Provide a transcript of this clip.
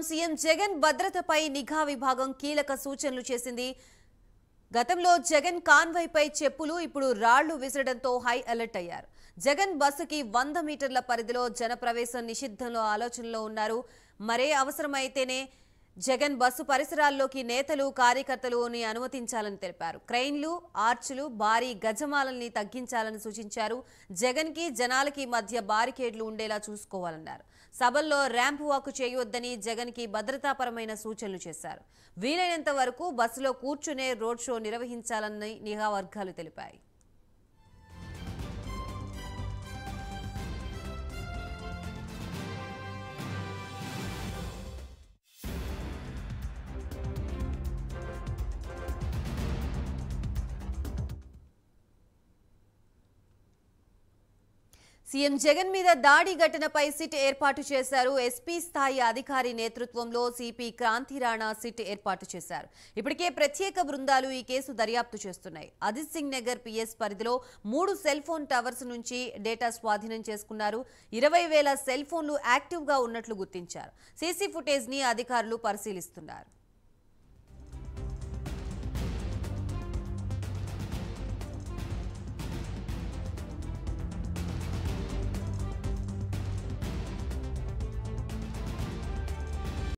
CM Jagan భద్రతపై నిఘా విభాగం కీలక సూచనలు చేసింది. గతంలో జగన్ కాన్వాయ్పై చెప్పులు ఇప్పుడు రాళ్లు విసరడంతో హై అలర్ట్ అయ్యారు. జగన్ బస్సుకి 100 మీటర్ల పరిధిలో జనప్రవేశం నిషిద్ధంలో ఆలోచనలో ఉన్నారు. మరే అవసరమైతేనే జగన్ బస్సు పరిసరాల్లోకి నేతలు కార్యకర్తలుని అనుమతించాలని తెలిపారు. క్రెయిన్లు, ఆర్చులు, భారీ గజమాలని తగ్గించాలని సూచించారు. జగన్ కి జనాలకి మధ్య బారికేడ్లు ఉండేలా చూసుకోవాలన్నారు. సభల్లో ర్యాంప్ వాక్ చేయొద్దని జగన్ కి భద్రతాపరమైన సూచనలు చేశారు. వీలైనంత వరకు బస్సులో కూర్చునే రోడ్ షో నిర్వహించాలని నిఘా వర్గాలు తెలిపాయి. సీఎం జగన్ మీద దాడి ఘటనపై సిట్ ఏర్పాటు చేశారు. ఎస్పీ స్థాయి అధికారి నేతృత్వంలో సిపి క్రాంతి రాణా సిట్ ఏర్పాటు చేశారు. ఇప్పటికే ప్రత్యేక బృందాలు ఈ కేసు దర్యాప్తు చేస్తున్నాయి. అజిత్ సింగ్ నగర్ పిఎస్ పరిధిలో 3 సెల్ ఫోన్ టవర్స్ నుంచి డేటా స్వాధీనం చేసుకున్నారు. 20,000 సెల్ ఫోన్లు యాక్టివ్ గా ఉన్నట్లు గుర్తించారు. సీసీ ఫుటేజ్ ని అధికారులు పరిశీలిస్తున్నారు.